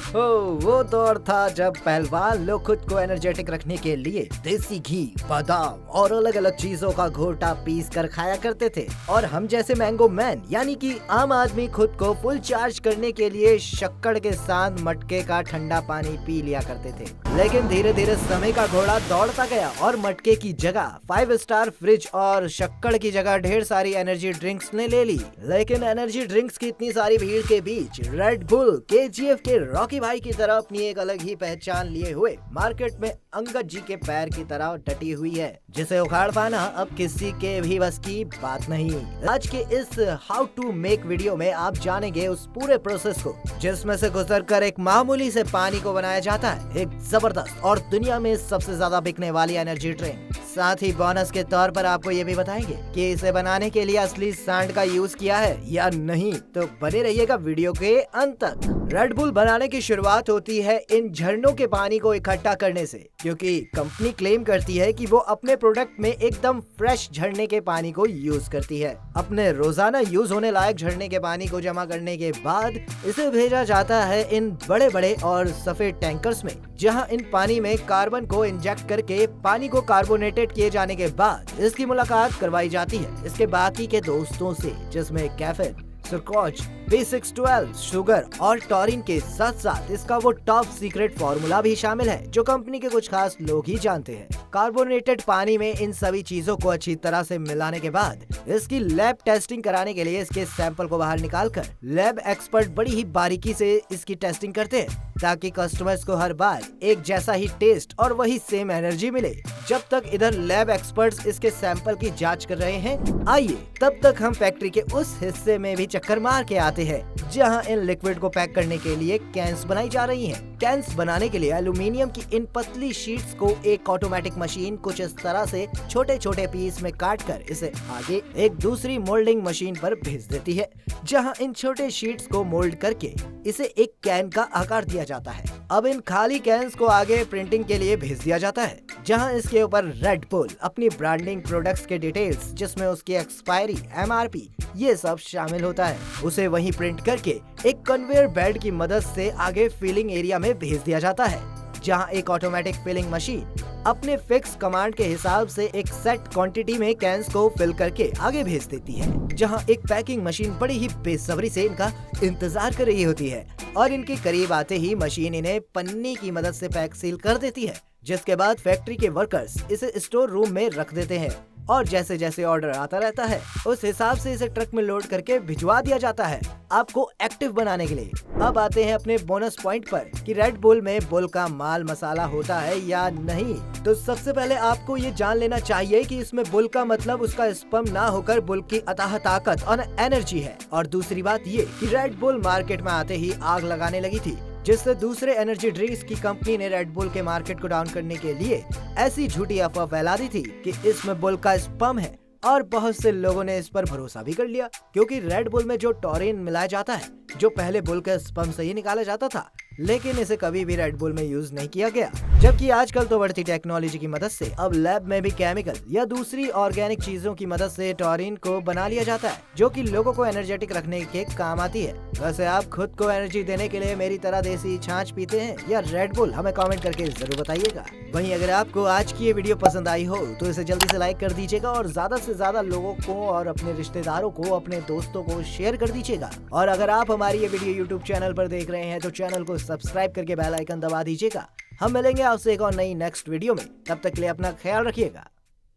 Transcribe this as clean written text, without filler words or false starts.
ओ, वो दौर था जब पहलवान लोग खुद को एनर्जेटिक रखने के लिए देसी घी, बादाम और अलग अलग चीजों का घोटा पीस कर खाया करते थे और हम जैसे मैंगो मैन यानी कि आम आदमी खुद को फुल चार्ज करने के लिए शक्कर के साथ मटके का ठंडा पानी पी लिया करते थे। लेकिन धीरे धीरे समय का घोड़ा दौड़ता गया और मटके की जगह 5 स्टार फ्रिज और शक्कर की जगह ढेर सारी एनर्जी ड्रिंक्स ने ले ली। लेकिन एनर्जी ड्रिंक्स की इतनी सारी भीड़ के बीच रेड बुल केजीएफ के रॉकी भाई की तरह अपनी एक अलग ही पहचान लिए हुए मार्केट में अंगद जी के पैर की तरह डटी हुई है, जिसे उखाड़ पाना अब किसी के भी बस की बात नहीं। आज के इस हाउ टू मेक वीडियो में आप जानेंगे उस पूरे प्रोसेस को जिसमें से गुजरकर एक मामूली से पानी को बनाया जाता है एक जबरदस्त और दुनिया में सबसे ज्यादा बिकने वाली एनर्जी ड्रिंक। साथ ही बोनस के तौर पर आपको ये भी बताएंगे कि इसे बनाने के लिए असली सांड का यूज किया है या नहीं, तो बने रहिएगा वीडियो के अंत तक। रेड बुल बनाने की शुरुआत होती है इन झरनों के पानी को इकट्ठा करने से, क्योंकि कंपनी क्लेम करती है कि वो अपने प्रोडक्ट में एकदम फ्रेश झरने के पानी को यूज करती है। अपने रोजाना यूज होने लायक झरने के पानी को जमा करने के बाद इसे भेजा जाता है इन बड़े बड़े और सफेद टैंकर्स में, जहां इन पानी में कार्बन को इंजेक्ट करके पानी को कार्बोनेटेड किए जाने के बाद इसकी मुलाकात करवाई जाती है इसके बाकी के दोस्तों से, जिसमें कैफीन, सुक्रोज, B612, शुगर और टॉरिन के साथ साथ इसका वो टॉप सीक्रेट फॉर्मूला भी शामिल है जो कंपनी के कुछ खास लोग ही जानते हैं। कार्बोनेटेड पानी में इन सभी चीजों को अच्छी तरह से मिलाने के बाद इसकी लैब टेस्टिंग कराने के लिए इसके सैंपल को बाहर निकालकर लैब एक्सपर्ट बड़ी ही बारीकी से इसकी टेस्टिंग करते हैं ताकि कस्टमर्स को हर बार एक जैसा ही टेस्ट और वही सेम एनर्जी मिले। जब तक इधर लैब एक्सपर्ट्स इसके सैंपल की जांच कर रहे हैं, आइए तब तक हम फैक्ट्री के उस हिस्से में भी चक्कर मार के आते हैं जहां इन लिक्विड को पैक करने के लिए कैंस बनाई जा रही हैं। कैंस बनाने के लिए एल्यूमिनियम की इन पतली शीट्स को एक ऑटोमेटिक मशीन कुछ इस तरह से छोटे छोटे पीस में काट कर इसे आगे एक दूसरी मोल्डिंग मशीन पर भेज देती है, जहां इन छोटे शीट्स को मोल्ड करके इसे एक कैन का आकार दिया जाता है। अब इन खाली कैंस को आगे प्रिंटिंग के लिए भेज दिया जाता है, जहां इसके ऊपर रेड बुल अपनी ब्रांडिंग प्रोडक्ट्स के डिटेल्स जिसमें उसकी एक्सपायरी, MRP ये सब शामिल होता है, उसे वहीं प्रिंट करके एक कन्वेयर बेल्ट की मदद से आगे फिलिंग एरिया में भेज दिया जाता है, जहां एक ऑटोमेटिक फिलिंग मशीन अपने फिक्स कमांड के हिसाब से एक सेट क्वांटिटी में कैंस को फिल करके आगे भेज देती है, जहां एक पैकिंग मशीन बड़ी ही बेसब्री से इनका इंतजार कर रही होती है और इनके करीब आते ही मशीन इन्हें पन्नी की मदद से पैक सील कर देती है, जिसके बाद फैक्ट्री के वर्कर्स इसे स्टोर रूम में रख देते हैं और जैसे जैसे ऑर्डर आता रहता है उस हिसाब से इसे ट्रक में लोड करके भिजवा दिया जाता है आपको एक्टिव बनाने के लिए। अब आते हैं अपने बोनस पॉइंट पर कि रेड बुल में बुल का माल मसाला होता है या नहीं। तो सबसे पहले आपको ये जान लेना चाहिए कि इसमें बुल का मतलब उसका स्पर्म ना होकर बुल की अथाह ताकत और एनर्जी है। और दूसरी बात ये कि रेड बुल मार्केट में आते ही आग लगाने लगी थी, जिससे दूसरे एनर्जी ड्रिंक्स की कंपनी ने रेड बुल के मार्केट को डाउन करने के लिए ऐसी झूठी अफवाह फैला दी थी कि इसमें बुल का स्पर्म है और बहुत से लोगों ने इस पर भरोसा भी कर लिया, क्योंकि रेड बुल में जो टॉरिन मिलाया जाता है जो पहले बुल के स्पर्म से ही निकाला जाता था, लेकिन इसे कभी भी रेड बुल में यूज नहीं किया गया। जबकि आजकल तो बढ़ती टेक्नोलॉजी की मदद से अब लैब में भी केमिकल या दूसरी ऑर्गेनिक चीजों की मदद से टॉरिन को बना लिया जाता है, जो कि लोगों को एनर्जेटिक रखने के काम आती है। वैसे आप खुद को एनर्जी देने के लिए मेरी तरह देसी छाछ पीते हैं या रेड बुल, हमें कमेंट करके जरूर बताइएगा। वहीं अगर आपको आज की ये वीडियो पसंद आई हो तो इसे जल्दी से लाइक कर दीजिएगा और ज्यादा से ज्यादा लोगों को और अपने रिश्तेदारों को, अपने दोस्तों को शेयर कर दीजिएगा। और अगर आप हमारी ये वीडियो यूट्यूब चैनल पर देख रहे हैं तो चैनल को सब्सक्राइब करके बेल आइकन दबा दीजिएगा। हम मिलेंगे आपसे एक और नई नेक्स्ट वीडियो में, तब तक के लिए अपना ख्याल रखिएगा।